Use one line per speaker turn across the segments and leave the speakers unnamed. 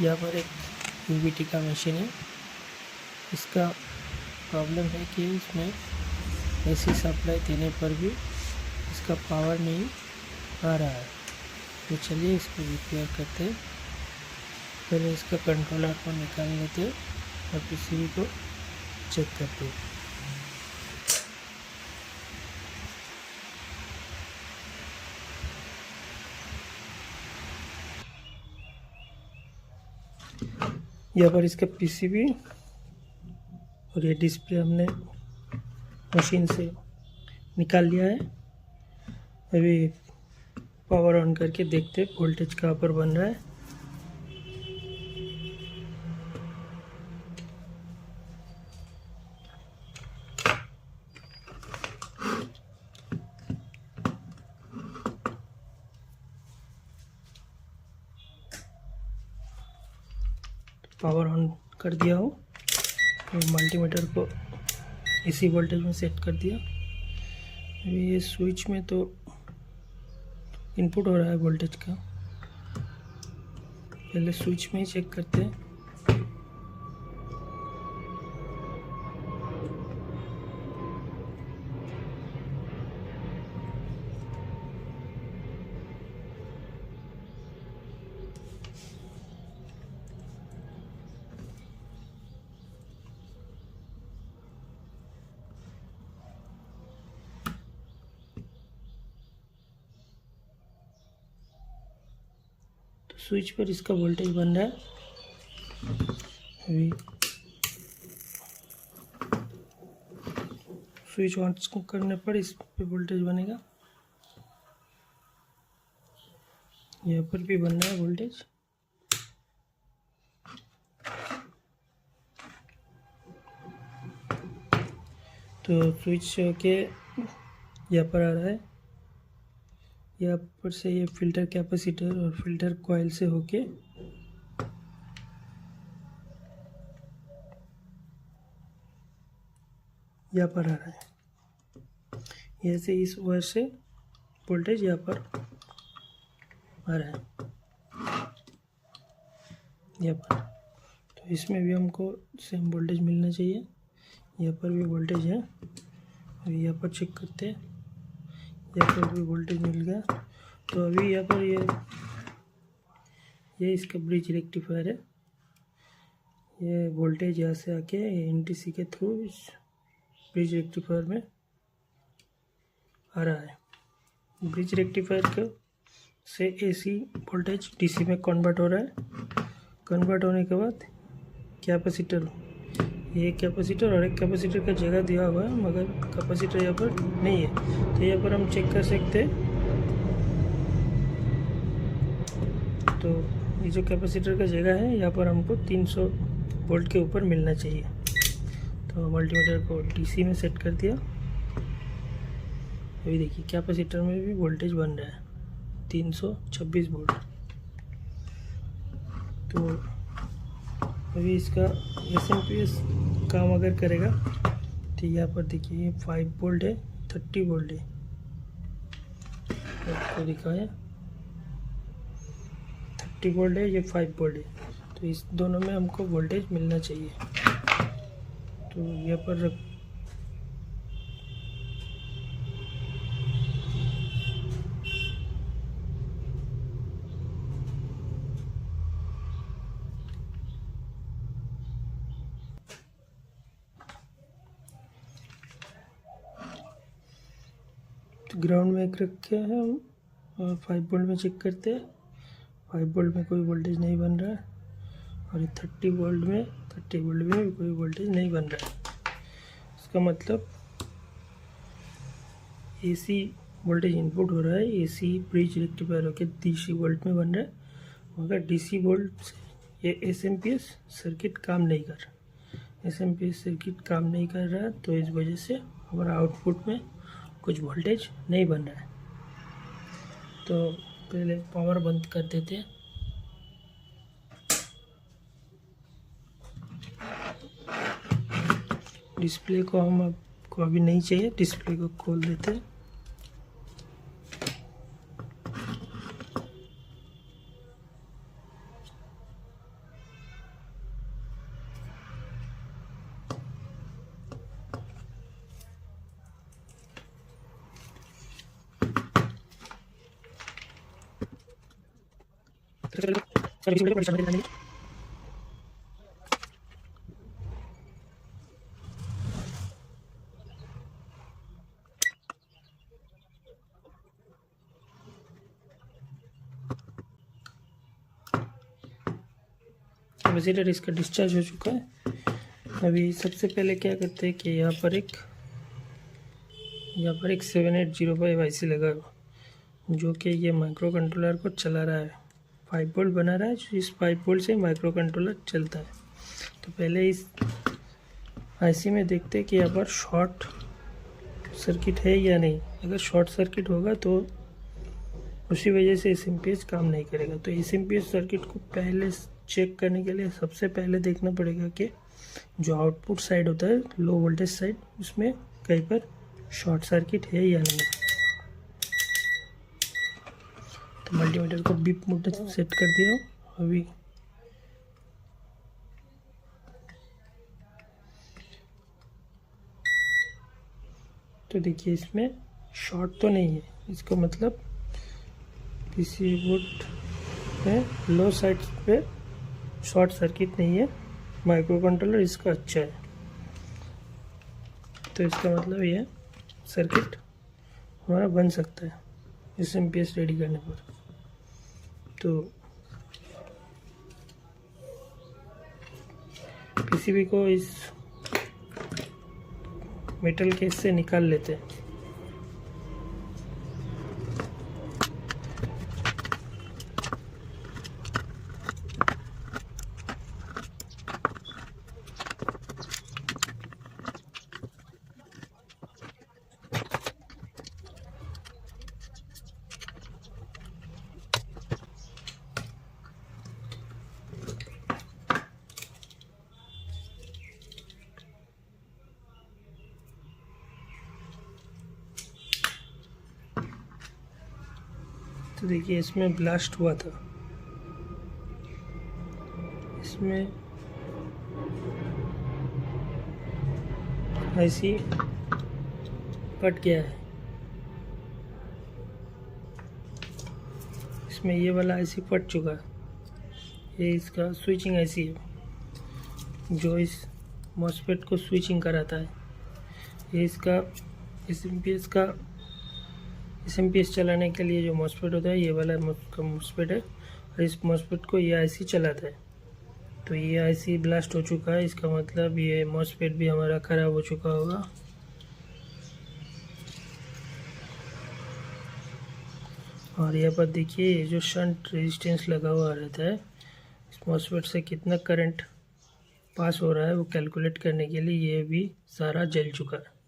यहाँ पर एक यूवीटी का मशीन है। इसका प्रॉब्लम है कि इसमें एसी सप्लाई देने पर भी इसका पावर नहीं आ रहा है। तो चलिए इसको रिपेयर करते हैं। पहले इसका कंट्रोलर को निकाल लेते हैं और पीसीबी को चेक करते हैं। यहाँ पर इसका पीसीबी और ये डिस्प्ले हमने मशीन से निकाल लिया है। अभी पावर ऑन करके देखते हैं वोल्टेज कहाँ पर बन रहा है। पावर ऑन कर दिया हो, मल्टीमीटर को इसी वोल्टेज में सेट कर दिया। अभी ये स्विच में तो इनपुट हो रहा है वोल्टेज का, पहले स्विच में ही चेक करते हैं। स्विच पर इसका वोल्टेज बन रहा है। अभी स्विच ऑन करने पर इस पे वोल्टेज बनेगा। यहाँ पर भी बन रहा है वोल्टेज। तो स्विच के यहाँ पर आ रहा है, यहाँ पर से ये फिल्टर कैपेसिटर और फिल्टर कॉइल से होके यहाँ पर आ रहा है। यहाँ से इस वायर से वोल्टेज यहाँ पर आ रहा है, यहाँ पर। तो इसमें भी हमको सेम वोल्टेज मिलना चाहिए। यहाँ पर भी वोल्टेज है, अभी यहाँ पर चेक करते हैं। यहाँ पर भी वोल्टेज मिल गया। तो अभी यहाँ पर ये इसका ब्रिज रेक्टिफायर है। ये वोल्टेज यहाँ से आके एनटीसी के थ्रू इस ब्रिज रेक्टिफायर में आ रहा है। ब्रिज रेक्टिफायर के से एसी वोल्टेज डीसी में कन्वर्ट हो रहा है। कन्वर्ट होने के बाद कैपेसिटर, ये कैपेसिटर और एक कैपेसिटर का जगह दिया हुआ है, मगर कैपेसिटर यहाँ पर नहीं है। तो यहाँ पर हम चेक कर सकते हैं। तो ये जो कैपेसिटर का जगह है, यहाँ पर हमको 300 वोल्ट के ऊपर मिलना चाहिए। तो मल्टीमीटर को डीसी में सेट कर दिया। अभी देखिए कैपेसिटर में भी वोल्टेज बन रहा है 326 वोल्ट। तो अभी इसका एसएमपीएस काम अगर करेगा तो यहाँ पर देखिए ये 5 वोल्ट है, 30 वोल्ट है, आपको दिखाया 30 वोल्ट है, ये 5 वोल्ट है। तो इस दोनों में हमको वोल्टेज मिलना चाहिए। तो यहाँ पर ग्राउंड में एक रखे हैं हम और 5 वोल्ट में चेक करते हैं। 5 वोल्ट में कोई वोल्टेज नहीं बन रहा है और 30 वोल्ट में भी कोई वोल्टेज नहीं बन रहा है। इसका मतलब एसी वोल्टेज इनपुट हो रहा है, एसी ब्रिज रेक्टिफायर होकर डीसी वोल्ट में बन रहा है, मगर डीसी वोल्ट से ये एसएमपीएस सर्किट काम नहीं कर रहा। एसएमपीएस सर्किट काम नहीं कर रहा है, तो इस वजह से हमारा आउटपुट में कुछ वोल्टेज नहीं बन रहा है। तो पहले पावर बंद कर देते हैं। डिस्प्ले को हमको अभी नहीं चाहिए, डिस्प्ले को खोल देते हैं। कैपेसिटर इसका डिस्चार्ज हो चुका है। अभी सबसे पहले क्या करते हैं कि यहाँ पर एक 7805 IC लगा जो कि ये माइक्रो कंट्रोलर को चला रहा है। 5 वोल्ट बना रहा है, इस 5 वोल्ट से माइक्रो कंट्रोलर चलता है। तो पहले इस IC में देखते हैं कि यहाँ पर शॉर्ट सर्किट है या नहीं। अगर शॉर्ट सर्किट होगा तो उसी वजह से SMPS काम नहीं करेगा। तो SMPS सर्किट को पहले चेक करने के लिए सबसे पहले देखना पड़ेगा कि जो आउटपुट साइड होता है, लो वोल्टेज साइड, उसमें कहीं पर शॉर्ट सर्किट है या नहीं। तो मल्टीमीटर को बीप मोड सेट कर दिया अभी। तो देखिए इसमें शॉर्ट तो नहीं है, इसका मतलब किसी बोर्ड में लो साइड पे शॉर्ट सर्किट नहीं है। माइक्रो कंट्रोलर इसका अच्छा है, तो इसका मतलब ये सर्किट हमारा बन सकता है SMPS रेडी करने पर। तो PCB को इस मेटल केस से निकाल लेते हैं। तो देखिए इसमें ब्लास्ट हुआ था, इसमें IC फट गया है। इसमें ये वाला IC फट चुका है। ये इसका स्विचिंग IC है जो इस मॉसफेट को स्विचिंग कराता है। ये इसका SMPS चलाने के लिए जो मॉसफेट होता है, ये वाला मॉसफेट है, और इस मॉसफेट को ये IC चलाता है। तो ये IC ब्लास्ट हो चुका है, इसका मतलब ये मॉसफेट भी हमारा ख़राब हो चुका होगा। और यहाँ पर देखिए ये जो शंट रेजिस्टेंस लगा हुआ रहता है, इस मॉसफेट से कितना करंट पास हो रहा है वो कैलकुलेट करने के लिए ये भी सारा जल चुका है।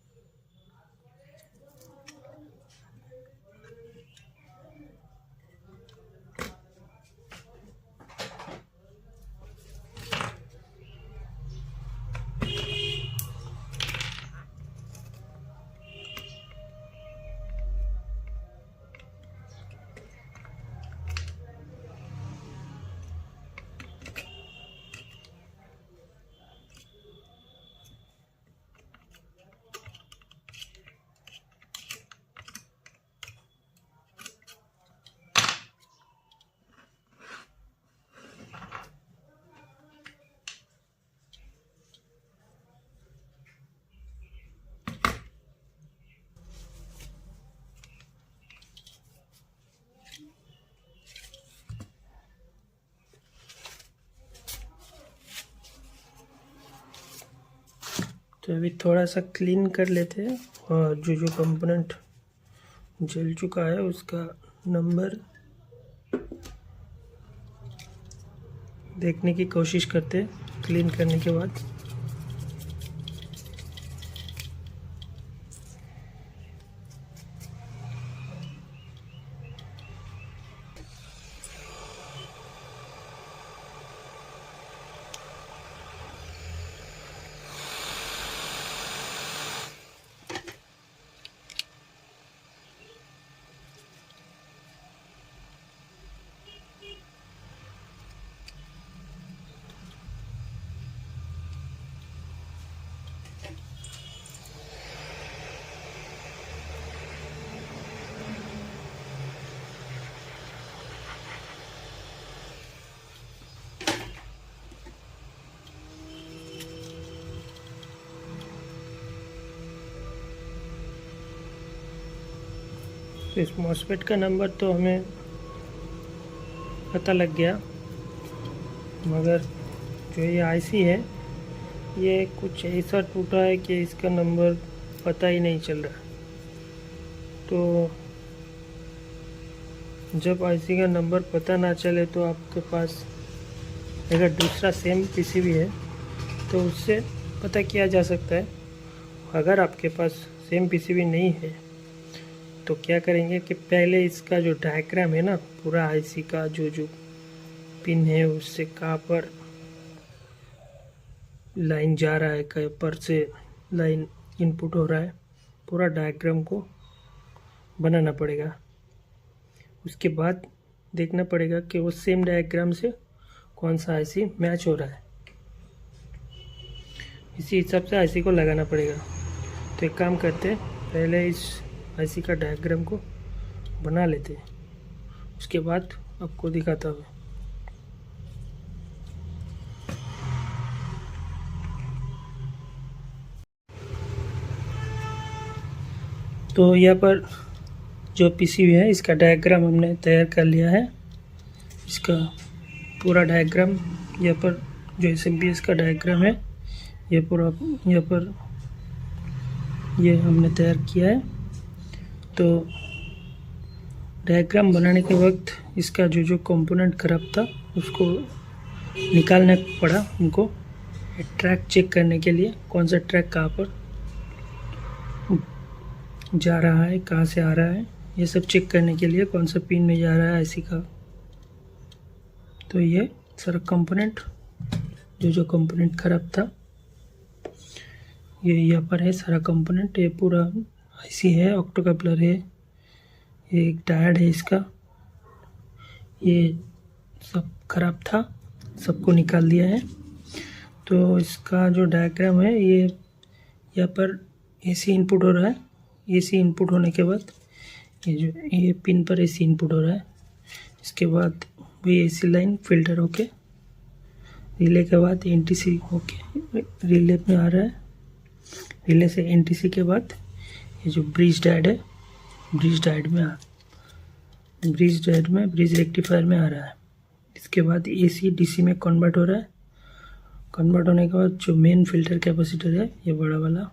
तो अभी थोड़ा सा क्लीन कर लेते हैं और जो कंपोनेंट जल चुका है उसका नंबर देखने की कोशिश करते हैं क्लीन करने के बाद। तो इस मॉसफेट का नंबर तो हमें पता लग गया, मगर जो ये आईसी है ये कुछ ऐसा टूटा है कि इसका नंबर पता ही नहीं चल रहा। तो जब आईसी का नंबर पता ना चले तो आपके पास अगर दूसरा सेम पीसीबी है तो उससे पता किया जा सकता है। अगर आपके पास सेम पीसीबी नहीं है तो क्या करेंगे कि पहले इसका जो डायग्राम है ना, पूरा आईसी का जो जो पिन है उससे कहाँ पर लाइन जा रहा है, कहीं पर से लाइन इनपुट हो रहा है, पूरा डायग्राम को बनाना पड़ेगा। उसके बाद देखना पड़ेगा कि वो सेम डायग्राम से कौन सा आईसी मैच हो रहा है, इसी हिसाब से आईसी को लगाना पड़ेगा। तो एक काम करते हैं, पहले इस आईसी का डायग्राम को बना लेते हैं, उसके बाद आपको दिखाता हूँ। तो यहाँ पर जो पीसीबी है इसका डायग्राम हमने तैयार कर लिया है। इसका पूरा डायग्राम यहाँ पर जो एसएमपीएस का डायग्राम है ये पूरा यहाँ पर ये हमने तैयार किया है। तो डायग्राम बनाने के वक्त इसका जो जो कंपोनेंट खराब था उसको निकालना पड़ा हमको, ट्रैक चेक करने के लिए कौन सा ट्रैक कहाँ पर जा रहा है, कहाँ से आ रहा है, ये सब चेक करने के लिए कौन सा पिन में जा रहा है आईसी का। तो ये सारा कंपोनेंट जो जो कंपोनेंट खराब था ये यहाँ पर है सारा कंपोनेंट। ये पूरा आईसी है, ऑक्टोकपलर है, ये एक डायोड है इसका, ये सब खराब था, सबको निकाल दिया है। तो इसका जो डायग्राम है ये यहाँ पर एसी इनपुट हो रहा है। एसी इनपुट होने के बाद ये पिन पर एसी इनपुट हो रहा है। इसके बाद वही एसी लाइन फिल्टर होके रिले के बाद एनटीसी होके रिले में आ रहा है। रिले से एनटीसी के बाद ये जो ब्रिज डायोड है, ब्रिज डायोड में ब्रिज रेक्टिफायर में आ रहा है। इसके बाद एसी डीसी में कन्वर्ट हो रहा है। कन्वर्ट होने के बाद जो मेन फिल्टर कैपेसिटर है ये बड़ा वाला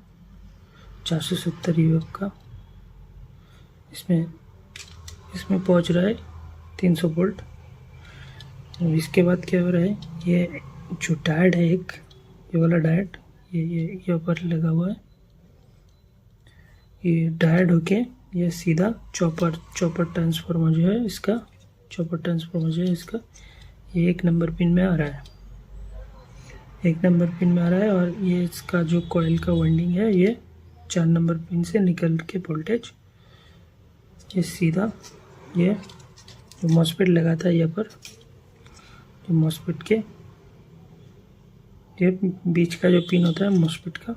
470 यूएफ का, इसमें पहुंच रहा है 300 वोल्ट। इसके बाद क्या हो रहा है, ये जो डायोड है एक ये वाला डायोड ये यहाँ पर लगा हुआ है। ये डायोड होके ये सीधा चॉपर ट्रांसफार्मर जो है इसका, ये 1 नंबर पिन में आ रहा है, 1 नंबर पिन में आ रहा है। और ये इसका जो कॉइल का वाइंडिंग है ये 4 नंबर पिन से निकल के वोल्टेज ये सीधा ये जो मॉसफेट लगा था यहाँ पर, जो मॉसफेट के ये बीच का जो पिन होता है मॉसफेट का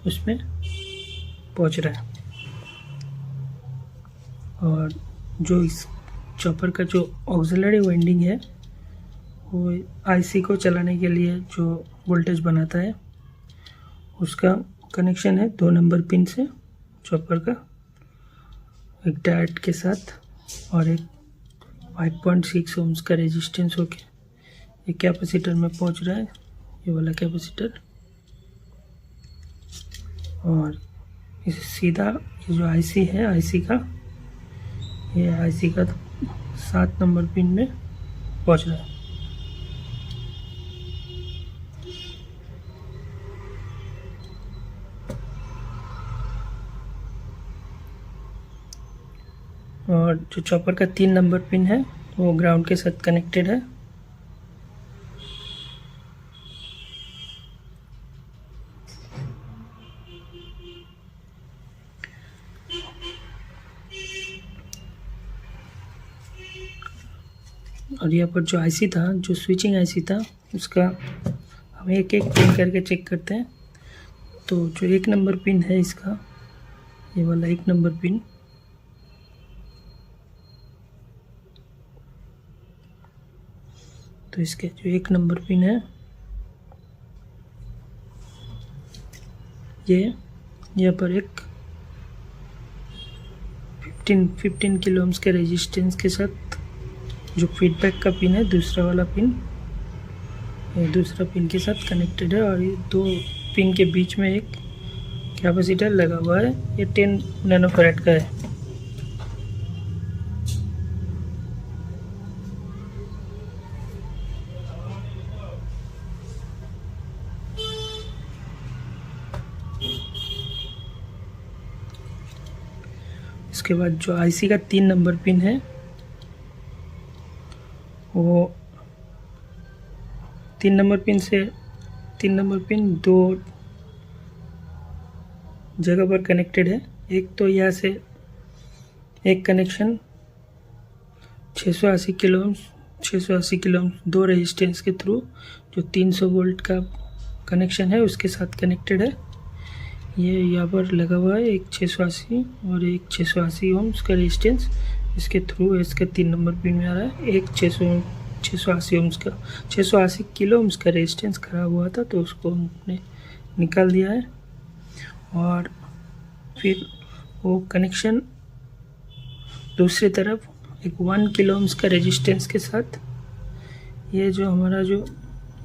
उसमें पहुँच रहा है। और जो इस चॉपर का जो ऑक्सिलरी वाइंडिंग है वो आईसी को चलाने के लिए जो वोल्टेज बनाता है उसका कनेक्शन है 2 नंबर पिन से चॉपर का, एक डायोड के साथ और एक 5.6 ओम्स का रेजिस्टेंस होके ये कैपेसिटर में पहुंच रहा है, ये वाला कैपेसिटर। और इसे सीधा ये जो आईसी है आईसी का 7 नंबर पिन में पहुंच रहा है। और जो चॉपर का 3 नंबर पिन है वो ग्राउंड के साथ कनेक्टेड है। और यहाँ पर जो आईसी था, जो स्विचिंग आईसी था, उसका हम एक एक पिन करके चेक करते हैं। तो जो 1 नंबर पिन है इसका, ये वाला 1 नंबर पिन, तो इसके जो 1 नंबर पिन है ये यहाँ पर एक 15 किलो ओम्स के रेजिस्टेंस के साथ जो फीडबैक का पिन है, दूसरा वाला पिन, दूसरा पिन के साथ कनेक्टेड है। और ये दो पिन के बीच में एक कैपेसिटर लगा हुआ है, ये 10 नैनोफैराड का है। इसके बाद जो आईसी का 3 नंबर पिन है, वो 3 नंबर पिन दो जगह पर कनेक्टेड है। एक तो यहाँ से एक कनेक्शन 680 किलो ओम्स दो रेजिस्टेंस के थ्रू जो 300 वोल्ट का कनेक्शन है उसके साथ कनेक्टेड है। ये यहाँ पर लगा हुआ है एक 680 और एक 680 ओम्स का रेजिस्टेंस, इसके थ्रू इसका 3 नंबर पिन में आ रहा है। एक 680 ओम्स का 680 किलो ओम्स का रेजिस्टेंस खराब हुआ था, तो उसको हमने निकाल दिया है। और फिर वो कनेक्शन दूसरी तरफ एक 1 किलो ओम्स का रेजिस्टेंस के साथ, ये जो हमारा जो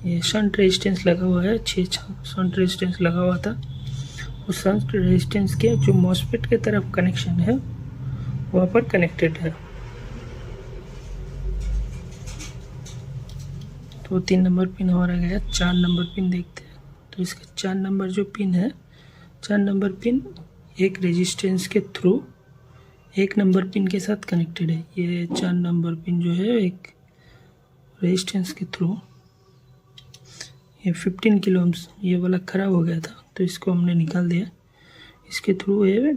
ये शंट रेजिस्टेंस लगा हुआ है, 6 शंट रेजिस्टेंस लगा हुआ था, उस शंट रेजिस्टेंस के जो मॉसफेट के तरफ कनेक्शन है वहाँ पर कनेक्टेड है। तो 3 नंबर पिन हमारा गया। 4 नंबर पिन देखते हैं। तो इसका 4 नंबर जो पिन है, 4 नंबर पिन एक रेजिस्टेंस के थ्रू 1 नंबर पिन के साथ कनेक्टेड है। ये 4 नंबर पिन जो है एक रेजिस्टेंस के थ्रू, ये 15 किलो ओम्स ये वाला ख़राब हो गया था, तो इसको हमने निकाल दिया। इसके थ्रू ये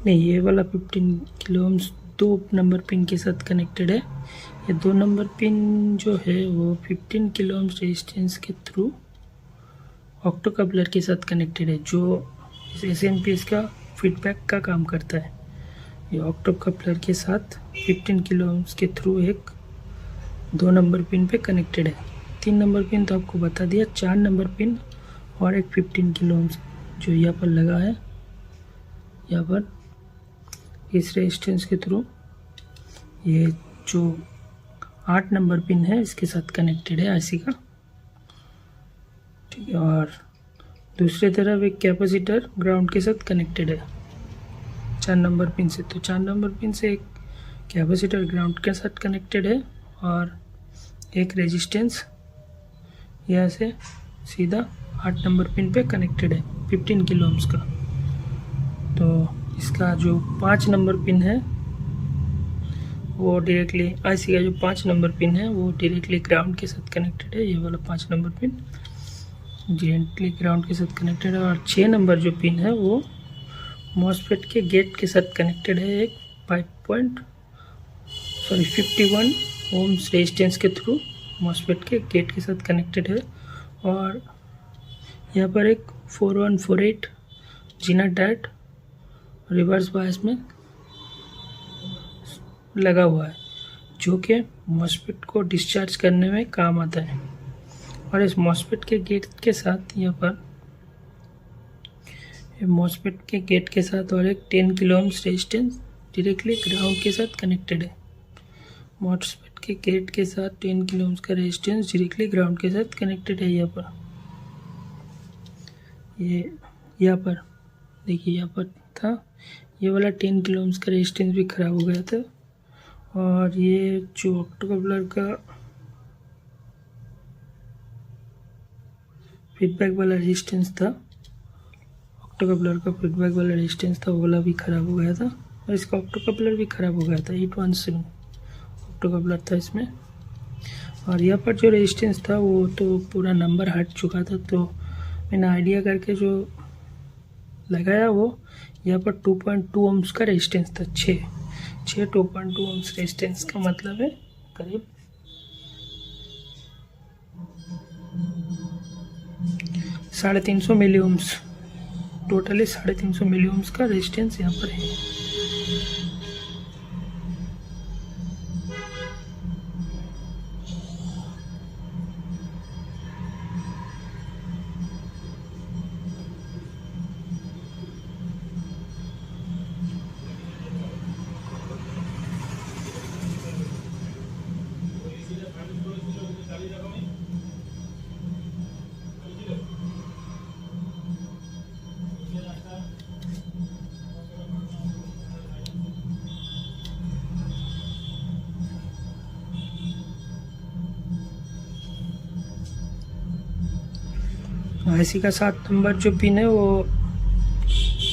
नहीं, ये वाला 15 किलो ओम्स 2 नंबर पिन के साथ कनेक्टेड है। ये 2 नंबर पिन जो है वो 15 किलो ओम्स रेजिस्टेंस के थ्रू ऑक्टोकपलर के साथ कनेक्टेड है, जो एसएमपीएस का फीडबैक का काम करता है। ये ऑक्टोकपलर के साथ 15 किलो ओम्स के थ्रू एक 2 नंबर पिन पे कनेक्टेड है। 3 नंबर पिन तो आपको बता दिया। 4 नंबर पिन और एक 15 किलो ओम्स जो यहाँ पर लगा है, यहाँ पर इस रेजिस्टेंस के थ्रू ये जो 8 नंबर पिन है इसके साथ कनेक्टेड है आईसी का, ठीक है। और दूसरी तरफ एक कैपेसिटर ग्राउंड के साथ कनेक्टेड है 4 नंबर पिन से। तो 4 नंबर पिन से एक कैपेसिटर ग्राउंड के साथ कनेक्टेड है और एक रेजिस्टेंस यहाँ से सीधा 8 नंबर पिन पे कनेक्टेड है 15 किलो ओम्स का। तो इसका जो 5 नंबर पिन है वो डायरेक्टली आईसी का जो 5 नंबर पिन है वो डायरेक्टली ग्राउंड के साथ कनेक्टेड है। ये वाला 5 नंबर पिन डायरेक्टली ग्राउंड के साथ कनेक्टेड है। और 6 नंबर जो पिन है वो मॉसफेट के गेट के साथ कनेक्टेड है, एक 51 ओम्स रेजिस्टेंस के थ्रू मॉसफेट के गेट के साथ कनेक्टेड है। और यहाँ पर एक 4148 जीना डायोड रिवर्स बायस में लगा हुआ है, जो कि मॉसफेट को डिस्चार्ज करने में काम आता है। और इस मॉसफेट के गेट के साथ यहाँ पर मॉसफेट के गेट के साथ और एक 10 kilo ohms resistance directly ground के साथ कनेक्टेड है। मॉसफेट के गेट के साथ 10 किलो ओम्स का रेजिस्टेंस डायरेक्टली ग्राउंड के साथ कनेक्टेड है। यहाँ पर यहाँ पर देखिए, यहाँ पर था ये वाला 10 किलो ओम्स का रेजिस्टेंस भी ख़राब हो गया था। और ये जो ऑक्टोकपलर का फीडबैक वाला रेजिस्टेंस था, ऑक्टोकपलर का फीडबैक वाला रेजिस्टेंस था, वो वाला भी ख़राब हो गया था। और इसका ऑक्टोकपलर भी ख़राब हो गया था। 817 ऑक्टोकपलर था इसमें। और यहाँ पर जो रेजिस्टेंस था वो तो पूरा नंबर हट चुका था, तो मैंने आइडिया करके जो लगाया वो यहाँ पर 2.2 ओम्स का रेजिस्टेंस था। 6 2.2 ओम्स रेजिस्टेंस का मतलब है करीब 350 मिली ओम्स, टोटली 350 मिली ओम्स का रेजिस्टेंस यहाँ पर है। आईसी का 7 नंबर जो पिन है वो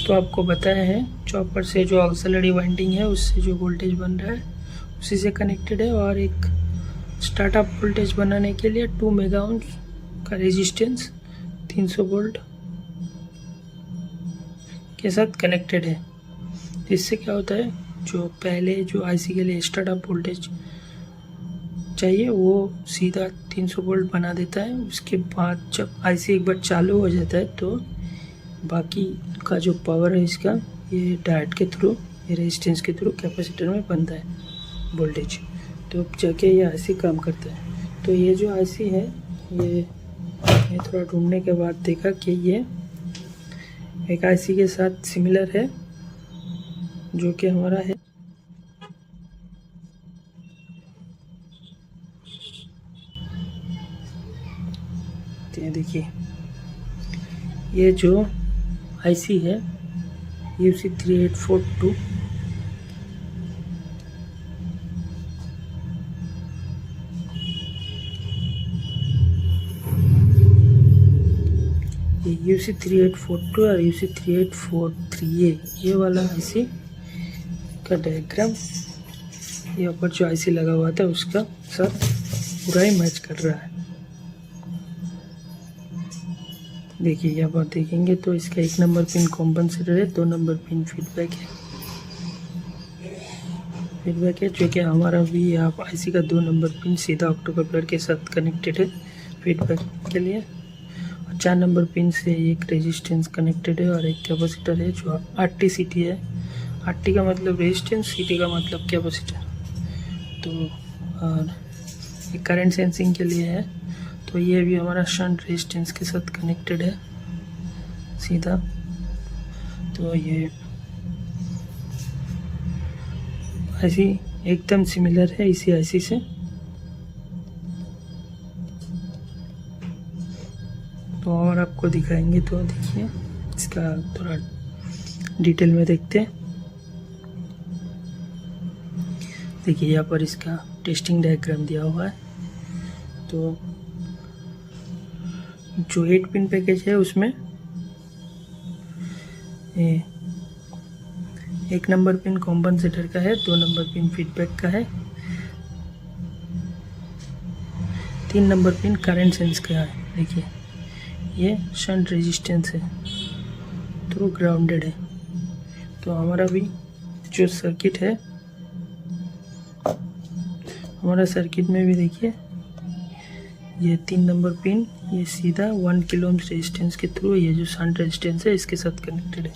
तो आपको बताया है, चॉपर से जो ऑक्सिलरी वाइंडिंग है उससे जो वोल्टेज बन रहा है उसी से कनेक्टेड है, और एक स्टार्टअप वोल्टेज बनाने के लिए 2 मेगा ओम का रेजिस्टेंस 300 वोल्ट के साथ कनेक्टेड है। इससे क्या होता है, जो पहले जो आईसी के लिए स्टार्टअप वोल्टेज चाहिए वो सीधा 300 वोल्ट बना देता है। उसके बाद जब आईसी एक बार चालू हो जाता है तो बाकी का जो पावर है इसका ये डायोड के थ्रू, ये रेजिस्टेंस के थ्रू कैपेसिटर में बनता है वोल्टेज, तो जाके ये आईसी काम करता है। तो ये जो आईसी है ये थोड़ा ढूंढने के बाद देखा कि ये एक आईसी के साथ सिमिलर है जो कि हमारा है ये देखिए, ये जो आईसी है UC3842 ये UC3842 और UC3843 ये वाला आईसी का डायग्राम ये ऊपर जो आईसी लगा हुआ था उसका साथ पूरा ही मैच कर रहा है। देखिए यहाँ पर देखेंगे तो इसका 1 नंबर पिन कॉम्पनसेटर है, 2 नंबर पिन फीडबैक है जो कि हमारा भी यहाँ आईसी का 2 नंबर पिन सीधा ऑक्टोकपलर के साथ कनेक्टेड है फीडबैक के लिए, और 4 नंबर पिन से एक रेजिस्टेंस कनेक्टेड है और एक कैपेसिटर है जो 8T CT है। 8T का मतलब रेजिस्टेंस, CT का मतलब कैपेसिटर। तो और ये करंट सेंसिंग के लिए है, तो ये भी हमारा शंट रेजिस्टेंस के साथ कनेक्टेड है सीधा। तो ये आईसी एकदम सिमिलर है इसी आईसी से। तो और आपको दिखाएंगे तो देखिए इसका थोड़ा डिटेल में देखते हैं। देखिए यहाँ पर इसका टेस्टिंग डायग्राम दिया हुआ है। तो जो 8 पिन पैकेज है उसमें 1 नंबर पिन कॉम्पनसेटर का है, 2 नंबर पिन फीडबैक का है, 3 नंबर पिन करंट सेंस का है। देखिए ये शंट रेजिस्टेंस है, थ्रू ग्राउंडेड है। तो हमारा भी जो सर्किट है, हमारा सर्किट में भी देखिए ये 3 नंबर पिन ये सीधा 1 किलो ओम रेजिस्टेंस के थ्रू ये जो शंट रेजिस्टेंस है इसके साथ कनेक्टेड है।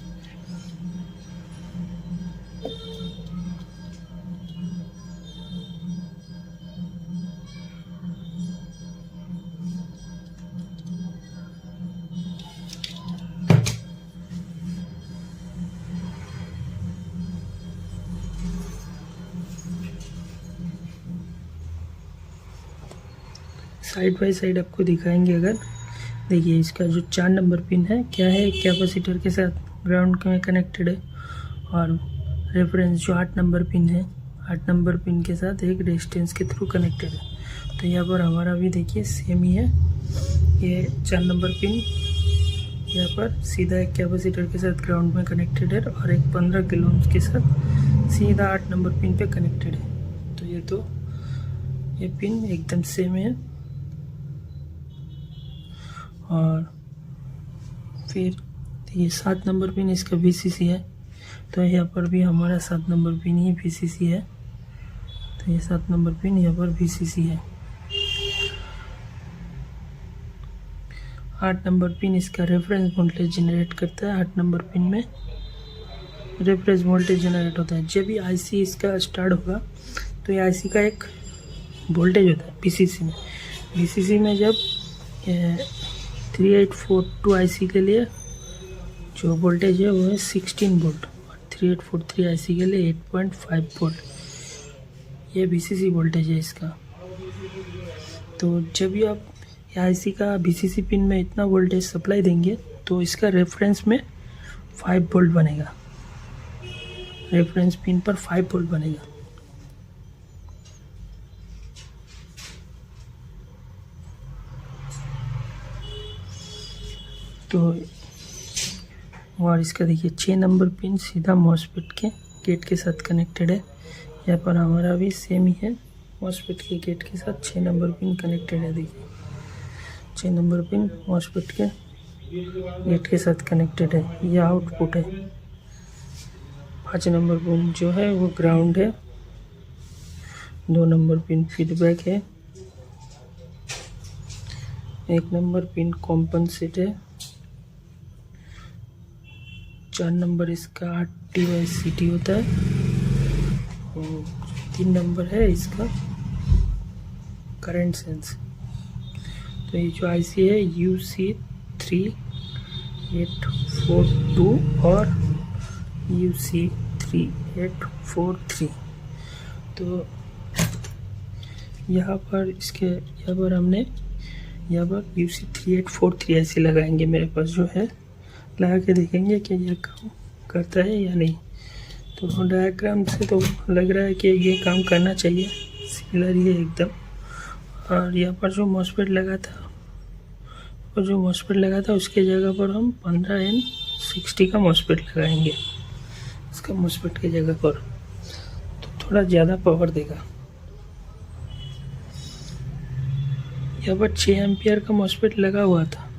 साइड बाय साइड आपको दिखाएंगे। अगर देखिए इसका जो 4 नंबर पिन है क्या है, कैपेसिटर के साथ ग्राउंड में कनेक्टेड है, और रेफरेंस जो 8 नंबर पिन है 8 नंबर पिन के साथ एक रेजिस्टेंस के थ्रू कनेक्टेड है। तो यहाँ पर हमारा भी देखिए सेम ही है, ये 4 नंबर पिन यहाँ पर सीधा एक कैपेसिटर के साथ ग्राउंड में कनेक्टेड है और एक 15 किलो ओम के साथ सीधा 8 नंबर पिन पे कनेक्टेड है। तो ये पिन एकदम सेम है। और फिर ये 7 नंबर पिन इसका VCC है, तो यहाँ पर भी हमारा 7 नंबर पिन ही VCC है। तो ये 7 नंबर पिन यहाँ पर VCC है। 8 नंबर पिन इसका रेफरेंस वोल्टेज जनरेट करता है। 8 नंबर पिन में रेफरेंस वोल्टेज जनरेट होता है। जब भी आईसी इसका स्टार्ट होगा तो ये आईसी का एक वोल्टेज होता है VCC में जब 3842 आईसी के लिए जो वोल्टेज है वो है 16 वोल्ट, और 3843 आईसी के लिए 8.5 वोल्ट ये VCC वोल्टेज है इसका। तो जब भी आप आईसी का VCC पिन में इतना वोल्टेज सप्लाई देंगे तो इसका रेफरेंस में 5 वोल्ट बनेगा, रेफरेंस पिन पर 5 वोल्ट बनेगा। तो और इसका देखिए 6 नंबर पिन सीधा मॉसफेट के गेट के साथ कनेक्टेड है। यहाँ पर हमारा भी सेम ही है, मॉसफेट के गेट के साथ 6 नंबर पिन कनेक्टेड है। देखिए 6 नंबर पिन मॉसफेट के गेट के साथ कनेक्टेड है, ये आउटपुट है। 5 नंबर पिन जो है वो ग्राउंड है, 2 नंबर पिन फीडबैक है, 1 नंबर पिन कॉम्पनसेट है, 4 नंबर इसका RT/CT होता है, और 3 नंबर है इसका करंट सेंस। तो ये जो IC है UC3842 और UC3843। तो यहाँ पर हमने UC3843 ऐसे लगाएंगे। मेरे पास जो है लगा के देखेंगे कि यह काम करता है या नहीं। तो डायग्राम से तो लग रहा है कि ये काम करना चाहिए, सिमिलर ही है एकदम। और यहाँ पर जो मॉसफेट लगा था उसके जगह पर हम 15N60 का मॉसफेट लगाएंगे इसका मॉसफेट की जगह पर, तो थोड़ा ज़्यादा पावर देगा। यहाँ पर 6 एम्पियर का मॉसफेट लगा हुआ था,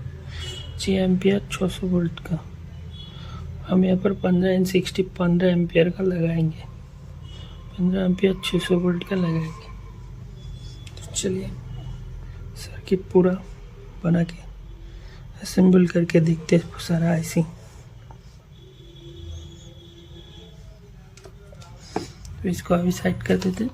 6 एम्पियर 600 वोल्ट का। हम यहाँ पर 15N60 15 एम्पियर का लगाएंगे, 15 एम्पियर 600 वोल्ट का लगाएंगे। तो चलिए सर्किट पूरा बना के असेंबल करके देखते हैं सारा आईसी। तो इसको अभी साइड कर देते हैं।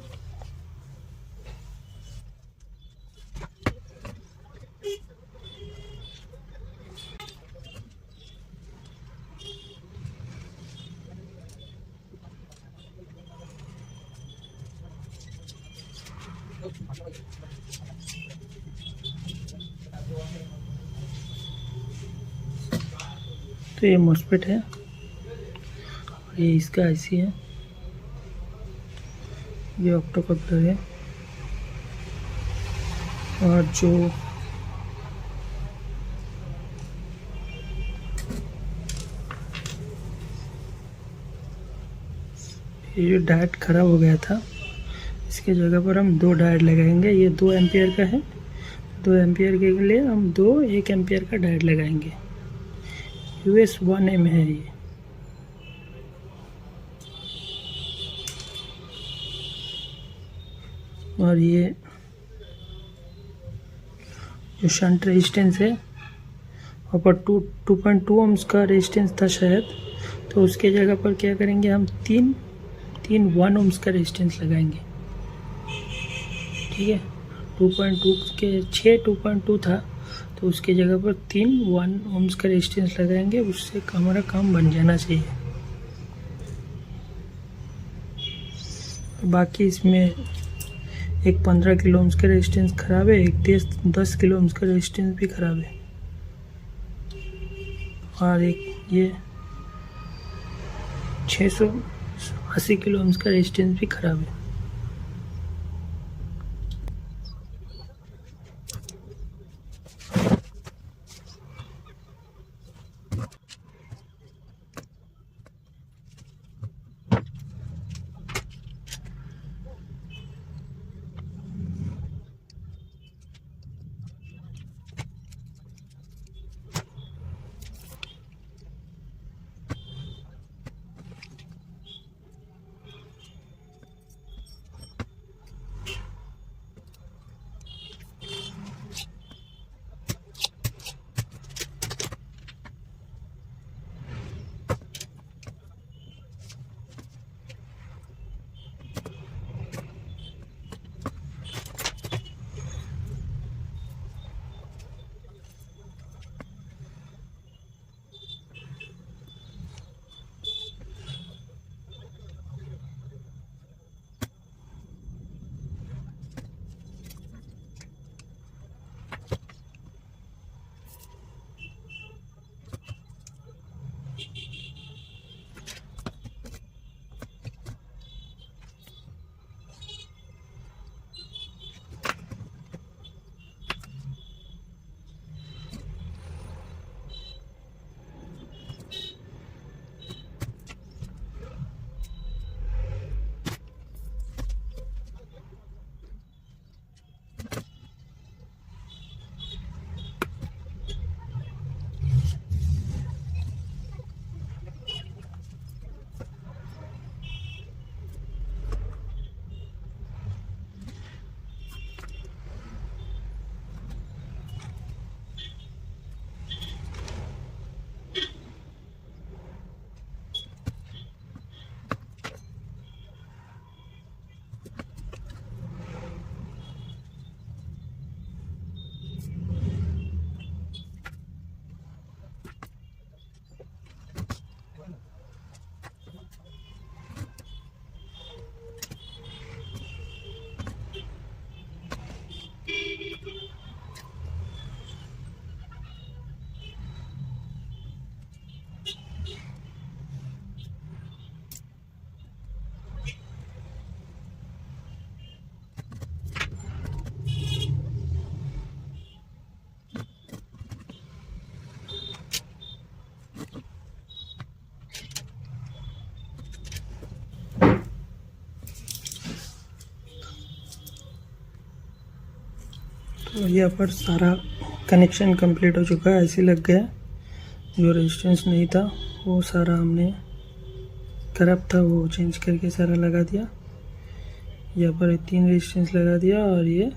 तो ये मॉसफेट है और ये इसका आईसी है, ये ऑप्टोकपलर है। और जो ये डायोड खराब हो गया था, इसके जगह पर हम 2 डायोड लगाएंगे। ये 2 एम्पियर का है, 2 एम्पियर के लिए हम 1 एम्पियर का डायोड लगाएंगे। US1M है ये। और ये जो शंट रेजिस्टेंस है वहाँ पर 2.2 ohms का रेजिस्टेंस था शायद, तो उसके जगह पर क्या करेंगे हम 3 1 ohms का रेजिस्टेंस लगाएंगे। ठीक है, 2.2 के 6 2.2 था, तो उसके जगह पर 3 1 ohms का रेजिस्टेंस लगाएंगे। उससे हमारा काम बन जाना चाहिए। बाकी इसमें एक 15 किलो ohms का रेजिस्टेंस खराब है, एक 10 किलो ohms का रेजिस्टेंस भी खराब है, और एक ये 680 किलो ohms का रेजिस्टेंस भी खराब है। तो यहाँ पर सारा कनेक्शन कंप्लीट हो चुका है। ऐसे लग गया, जो रेजिस्टेंस नहीं था वो सारा हमने खराब था वो चेंज करके सारा लगा दिया। यहाँ पर 3 रेजिस्टेंस लगा दिया और ये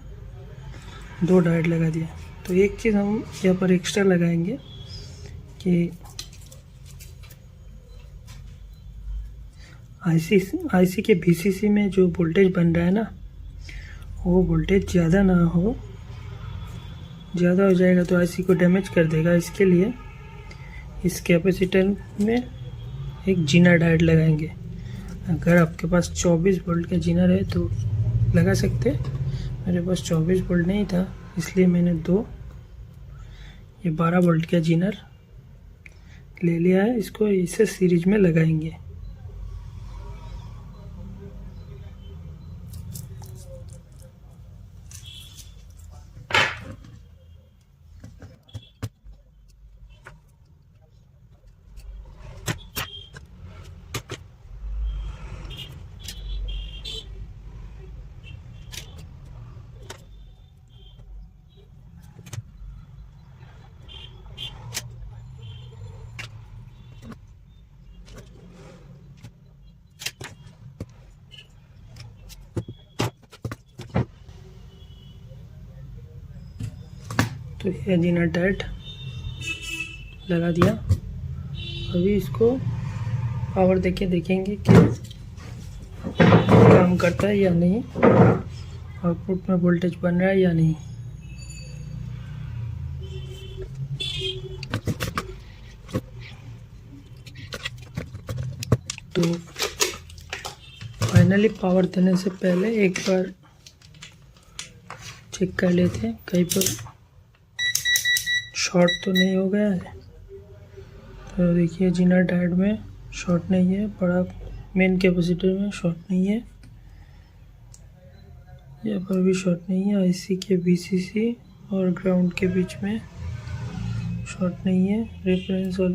2 डायोड लगा दिया। तो एक चीज़ हम यहाँ पर एक्स्ट्रा लगाएंगे कि आईसी के VCC में जो वोल्टेज बन रहा है ना, वो वोल्टेज ज़्यादा ना हो। ज़्यादा हो जाएगा तो आईसी को डैमेज कर देगा। इसके लिए इस कैपेसिटर में एक जीना डायोड लगाएंगे। अगर आपके पास 24 वोल्ट का जीनर है तो लगा सकते। मेरे पास 24 वोल्ट नहीं था, इसलिए मैंने 2 ये 12 वोल्ट का जीनर ले लिया है। इसको इसे सीरीज में लगाएंगे। तो ये जीना डायोड लगा दिया। अभी इसको पावर देके देखेंगे कि काम करता है या नहीं, आउटपुट में वोल्टेज बन रहा है या नहीं। तो फाइनली पावर देने से पहले एक बार चेक कर लेते हैं कहीं पर शॉर्ट तो नहीं हो गया है। तो देखिए जीना डायोड में शॉर्ट नहीं है, बड़ा मेन कैपेसिटर में शॉर्ट नहीं है, यहाँ पर भी शॉर्ट नहीं है। आईसी के VCC और ग्राउंड के बीच में शॉर्ट नहीं है। रेफरेंस और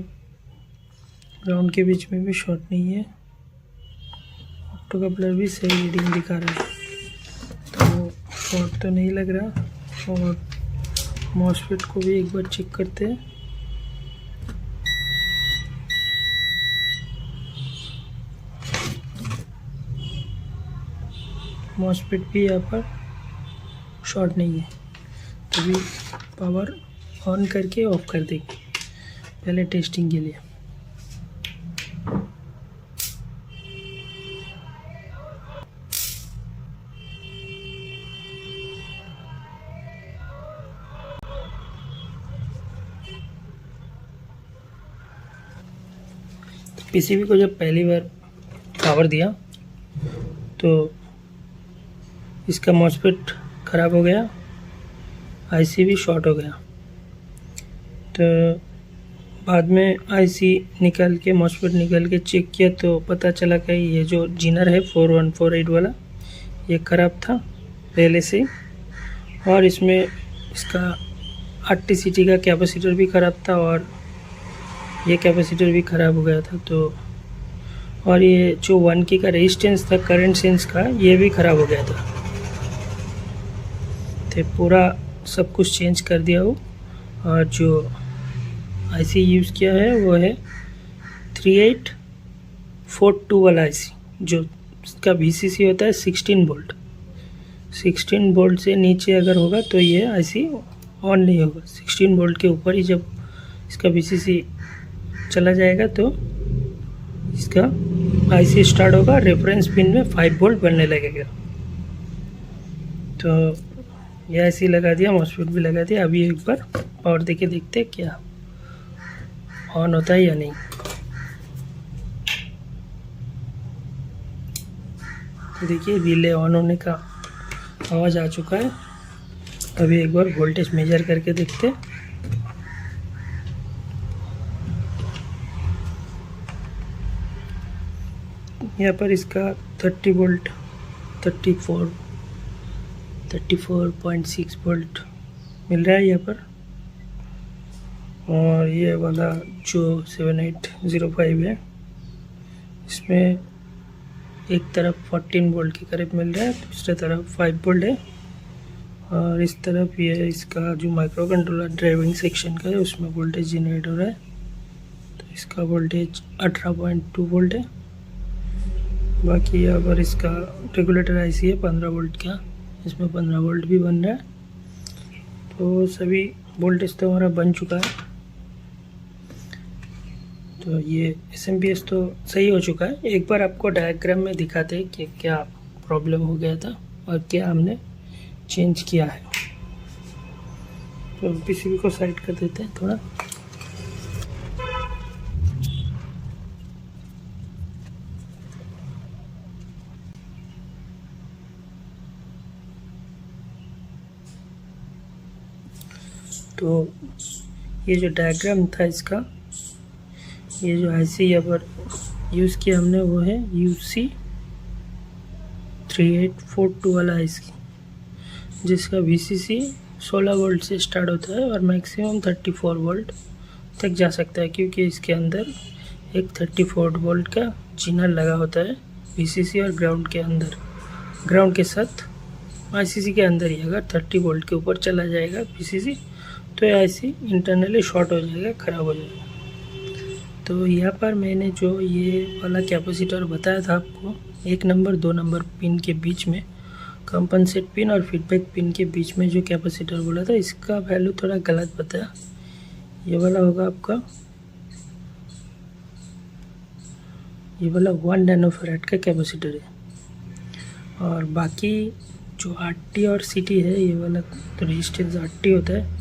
ग्राउंड के बीच में भी शॉर्ट नहीं है। ऑप्टोकपलर भी सही रीडिंग दिखा रहा है, तो शॉर्ट तो नहीं लग रहा। और मॉसफेट को भी एक बार चेक करते हैं। मॉसफेट भी यहाँ पर शॉर्ट नहीं है। तो भी पावर ऑन करके ऑफ कर देंगे पहले टेस्टिंग के लिए। पीसीबी को जब पहली बार पावर दिया तो इसका मॉसफेट ख़राब हो गया, आईसी भी शॉर्ट हो गया। तो बाद में आईसी निकाल के मॉसफेट निकाल के चेक किया तो पता चला कि ये जो जीनर है 4148 वाला ये ख़राब था पहले से, और इसमें इसका 8TCT का कैपेसिटर भी ख़राब था और ये कैपेसिटर भी ख़राब हो गया था। तो और ये जो 1K का रेजिस्टेंस था करंट सेंस का, ये भी ख़राब हो गया था। तो पूरा सब कुछ चेंज कर दिया हो। और जो आईसी यूज़ किया है वो है 3842 वाला आईसी, जो इसका VCC होता है 16 वोल्ट। 16 वोल्ट से नीचे अगर होगा तो ये आईसी ऑन नहीं होगा। 16 वोल्ट के ऊपर ही जब इसका VCC चला जाएगा तो इसका आईसी स्टार्ट होगा। रेफरेंस पिन में 5 वोल्ट बनने लगेगा। तो ये आईसी लगा दिया, मॉसफेट भी लगा दिया। अभी एक बार पावर देके देखते हैं क्या ऑन होता है या नहीं। तो देखिए रिले ऑन होने का आवाज़ आ चुका है। अभी एक बार वोल्टेज मेजर करके देखते हैं। यहाँ पर इसका 30 वोल्ट 34.6 वोल्ट मिल रहा है यहाँ पर। और ये वाला जो 7805 है इसमें एक तरफ 14 वोल्ट के करीब मिल रहा है, दूसरी तरफ 5 वोल्ट है। और इस तरफ ये इसका जो माइक्रो कंट्रोलर ड्राइविंग सेक्शन का है उसमें वोल्टेज जनरेट हो रहा है। तो इसका वोल्टेज 18.2 वोल्ट है। बाकी यहाँ पर इसका रेगुलेटर आईसी है 15 वोल्ट का, इसमें 15 वोल्ट भी बन रहा है। तो सभी वोल्टेज तो हमारा बन चुका है। तो ये एसएमपीएस तो सही हो चुका है। एक बार आपको डायग्राम में दिखाते हैं कि क्या प्रॉब्लम हो गया था और क्या हमने चेंज किया है। तो पीसीबी को साइड कर देते हैं थोड़ा। तो ये जो डायग्राम था इसका, ये जो आईसी यहाँ पर यूज़ किया हमने वो है UC3842 वाला आईसी, जिसका VCC 16 वोल्ट से स्टार्ट होता है और मैक्सिमम 34 वोल्ट तक जा सकता है, क्योंकि इसके अंदर एक 34 वोल्ट का जीनर लगा होता है VCC और ग्राउंड के अंदर। ग्राउंड के साथ ICC के अंदर ही अगर 30 वोल्ट के ऊपर चला जाएगा VCC तो ये आईसी इंटरनली शॉर्ट हो जाएगा, ख़राब हो जाएगा। तो यहाँ पर मैंने जो ये वाला कैपेसिटर बताया था आपको, 1 नंबर 2 नंबर पिन के बीच में, कंपनसेट पिन और फीडबैक पिन के बीच में जो कैपेसिटर बोला था, इसका वैल्यू थोड़ा गलत बताया। ये वाला होगा आपका, ये वाला 1 नैनोफैराड का कैपेसिटर है। और बाकी जो RT और CT है, ये वाला तो रेजिस्टेंस RT होता है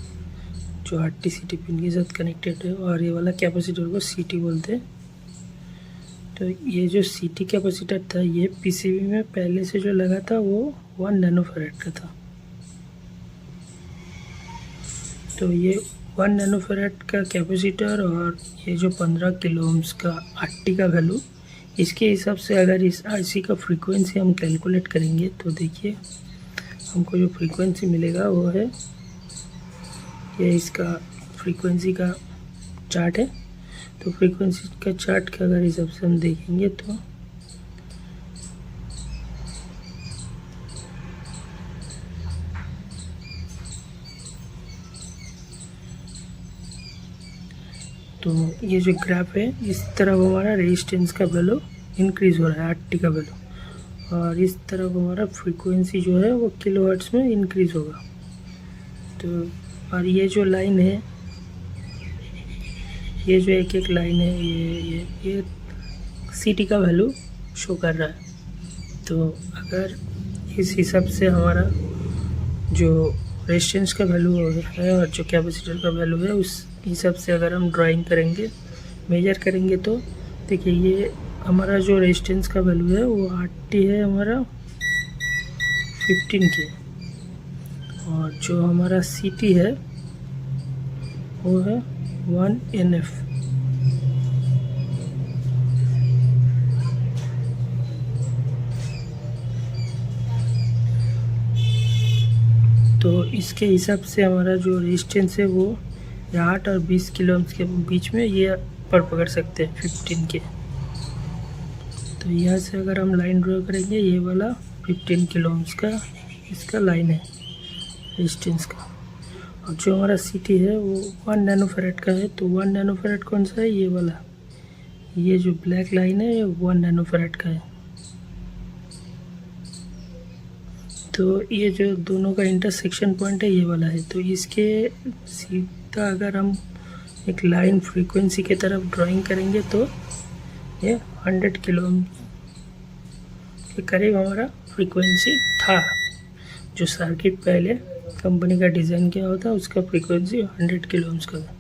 जो RT CT पिन के साथ कनेक्टेड है, और ये वाला कैपेसिटर को CT बोलते हैं। तो ये जो CT कैपेसिटर था ये पीसीबी में पहले से जो लगा था वो 1 नैनोफैराड का था। तो ये 1 नैनोफैराड का कैपेसिटर और ये जो 15 किलो ओम्स का RT का वैल्यू, इसके हिसाब से अगर इस आईसी का फ्रीक्वेंसी हम कैलकुलेट करेंगे तो देखिए हमको जो फ्रीक्वेंसी मिलेगा वो है, ये इसका फ्रीक्वेंसी का चार्ट है। तो फ्रीक्वेंसी का चार्ट का अगर हिसाब से हम देखेंगे तो ये जो ग्राफ है, इस तरफ हमारा रेजिस्टेंस का वैल्यू इंक्रीज़ हो रहा है RT का वैल्यू, और इस तरफ हमारा फ्रीक्वेंसी जो है वो किलोहर्ट्ज़ में इंक्रीज़ होगा। तो और ये जो लाइन है, ये जो एक लाइन है, ये CT का वैल्यू शो कर रहा है। तो अगर इस हिसाब से हमारा जो रेजिस्टेंस का वैल्यू है और जो कैपेसिटर का वैल्यू है, उस हिसाब से अगर हम ड्राइंग करेंगे, मेजर करेंगे, तो देखिए ये हमारा जो रेजिस्टेंस का वैल्यू है वो RT है हमारा 15 के, और जो हमारा CT है वो है 1 NF। तो इसके हिसाब से हमारा जो रेजिस्टेंस है वो 8 और 20 किलो ओम्स के बीच में ये पर पकड़ सकते हैं 15 के। तो यहाँ से अगर हम लाइन ड्रॉ करेंगे, ये वाला 15 किलो ओम्स का इसका लाइन है रेजिस्टेंस का, और जो हमारा CT है वो 1 नैनोफैराड का है। तो 1 नैनोफैराड कौन सा है, ये वाला, ये जो ब्लैक लाइन है ये 1 नैनोफैराड का है। तो ये जो दोनों का इंटरसेक्शन पॉइंट है ये वाला है। तो इसके सीधा अगर हम एक लाइन फ्रीक्वेंसी की तरफ ड्राइंग करेंगे तो ये 100 किलो ओम के करीब हमारा फ्रीक्वेंसी था। जो सर्किट पहले कंपनी का डिज़ाइन किया होता उसका फ्रीक्वेंसी 100 किलो ओम्स का था।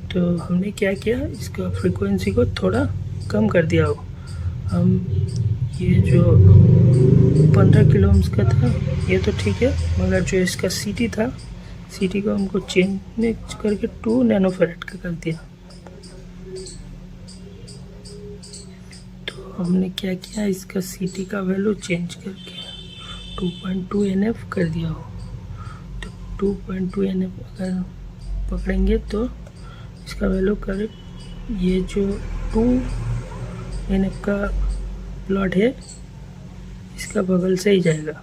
तो हमने क्या किया, इसका फ्रीक्वेंसी को थोड़ा कम कर दिया हो। हम ये जो 15 किलो ओम्स का था ये तो ठीक है, मगर जो इसका CT था, CT को हमको चेंज करके 2 नैनोफैराड का कर दिया। तो हमने क्या किया, इसका CT का वैल्यू चेंज करके 2.2 NF कर दिया हो। तो 2.2 NF अगर पकड़ेंगे तो इसका वैल्यू करीब, ये जो 2 NF का प्लॉट है इसका बगल से ही जाएगा।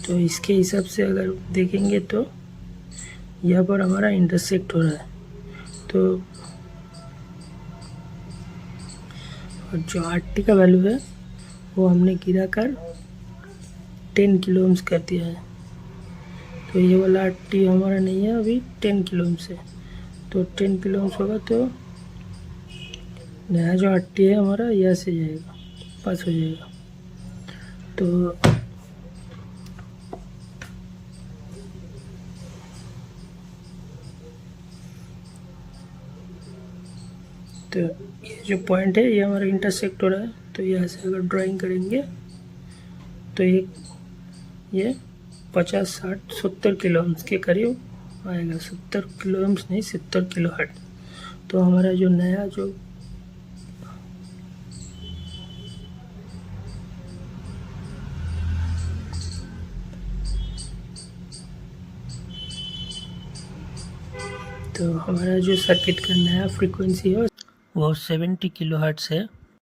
तो इसके हिसाब से अगर देखेंगे तो यहाँ पर हमारा इंटरसेक्ट हो रहा है। तो जो RT का वैल्यू है वो हमने गिरा कर 10 किलो ओम्स कर दिया है। तो ये वाला RT हमारा नहीं है अभी 10 किलो ओम्स है। तो 10 किलो ओम्स होगा तो नया जो RT है हमारा यहाँ से जाएगा, पास हो जाएगा। तो ये जो पॉइंट है ये हमारा इंटरसेक्ट हो रहा है। तो यहाँ से अगर ड्राइंग करेंगे तो ये 50, 60, 70 किलो ओम्स के करीब आएगा। 70 किलो ओम्स नहीं, 70 किलो हर्ट्ज। तो हमारा जो नया जो सर्किट का नया फ्रीक्वेंसी है वो 70 किलो हर्ट्ज है।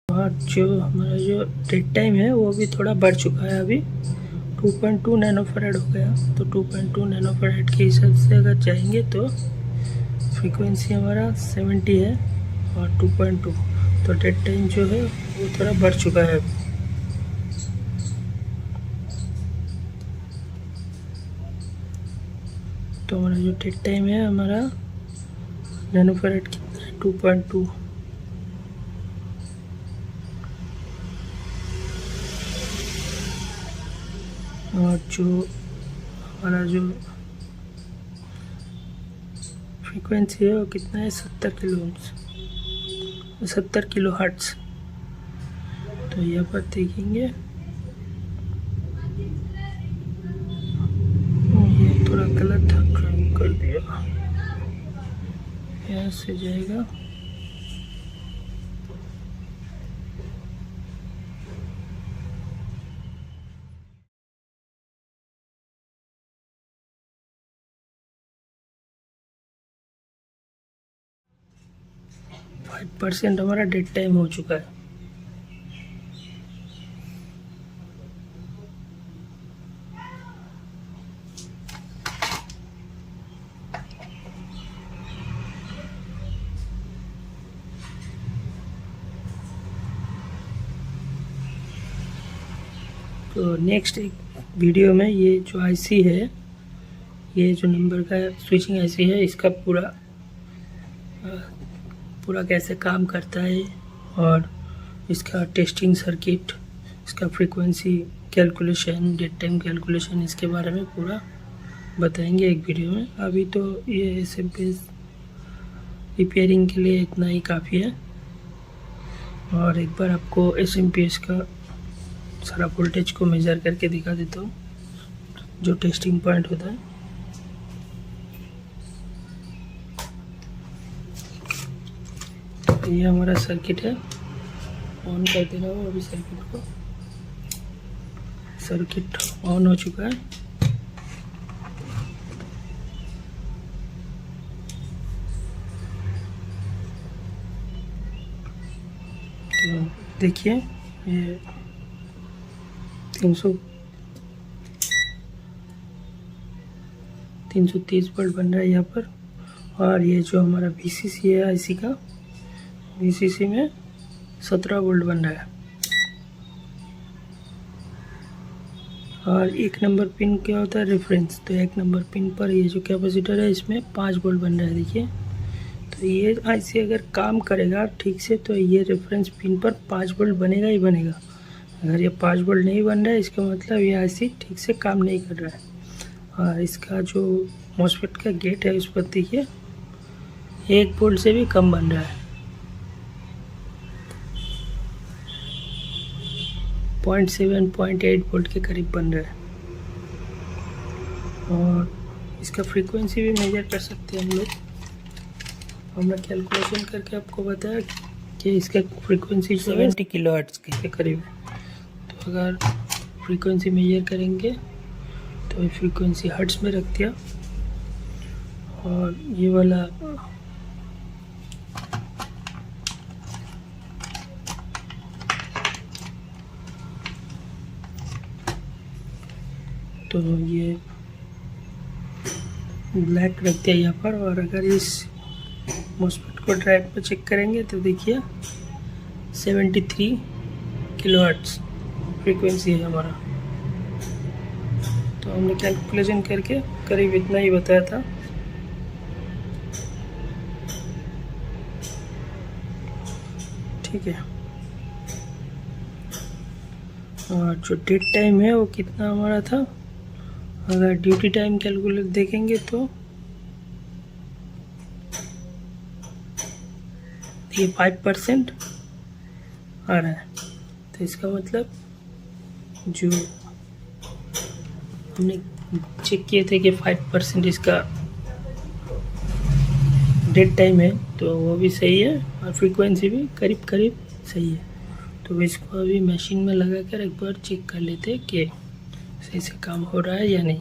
और जो हमारा जो डेड टाइम है वो भी थोड़ा बढ़ चुका है, अभी 2.2 नैनोफैराड हो गया। तो 2.2 नैनोफैराड के हिसाब से अगर जाएंगे तो फ्रीक्वेंसी हमारा 70 है और 2.2, तो डेड टाइम जो है वो थोड़ा बढ़ चुका है अभी। तो हमारा जो डेड टाइम है हमारा नैनोफैराड कितना है, 2.2। और जो हमारा जो फ्रीक्वेंसी है वो कितना है, 70 किलो ओम्स, 70 किलो हर्ट्ज। तो यहाँ पर देखेंगे ये थोड़ा गलत ड्राइंग कर दिया, यहाँ से जाएगा। % हमारा डेड टाइम हो चुका है। तो नेक्स्ट एक वीडियो में ये जो IC है, ये जो नंबर का स्विचिंग IC है, इसका पूरा कैसे काम करता है और इसका टेस्टिंग सर्किट, इसका frequency calculation, dead time calculation, इसके बारे में पूरा बताएंगे एक वीडियो में। अभी तो ये SMPS रिपेयरिंग के लिए इतना ही काफ़ी है। और एक बार आपको SMPS का सारा वोल्टेज को मेज़र करके दिखा देता हूँ, जो टेस्टिंग पॉइंट होता है। ये हमारा सर्किट है, ऑन कर देना हो अभी सर्किट को। सर्किट ऑन हो चुका है। तो देखिए ये 330 वोल्ट बन रहा है यहाँ पर। और ये जो हमारा VCC है IC का, VCC में 17 वोल्ट बन रहा है। और एक नंबर पिन क्या होता है, रेफरेंस। तो एक नंबर पिन पर ये जो कैपेसिटर है इसमें 5 वोल्ट बन रहा है, देखिए। तो ये IC अगर काम करेगा ठीक से तो ये रेफरेंस पिन पर 5 वोल्ट बनेगा ही बनेगा। अगर ये 5 वोल्ट नहीं बन रहा है इसका मतलब ये IC ठीक से काम नहीं कर रहा है। और इसका जो मॉसफेट का गेट है उस पर देखिए 1 वोल्ट से भी कम बन रहा है, 0.7, 0.8 वोल्ट के करीब बन रहा है। और इसका फ्रीक्वेंसी भी मेजर कर सकते हैं हम लोग। हमने कैलकुलेशन करके आपको बताया कि इसका फ्रीक्वेंसी 70 किलो हर्ट्ज के करीब है। तो अगर फ्रीक्वेंसी मेजर करेंगे तो फ्रीक्वेंसी हर्ट्ज में रख दिया। और ये वाला तो ये ब्लैक रख दिया यहाँ पर। और अगर इस मॉस्फेट को ड्राइव पर चेक करेंगे तो देखिए 73 किलोहर्ट्ज़ फ्रीक्वेंसी है हमारा। तो हमने कैलकुलेशन करके करीब इतना ही बताया था। ठीक है, और जो डेट टाइम है वो कितना हमारा था, अगर ड्यूटी टाइम कैलकुलेट देखेंगे तो ये 5% आ रहा है। तो इसका मतलब जो हमने चेक किए थे कि 5% इसका डेट टाइम है, तो वो भी सही है और फ्रीक्वेंसी भी करीब करीब सही है। तो इसको अभी मशीन में लगा कर एक बार चेक कर लेते हैं कि सही से काम हो रहा है या नहीं।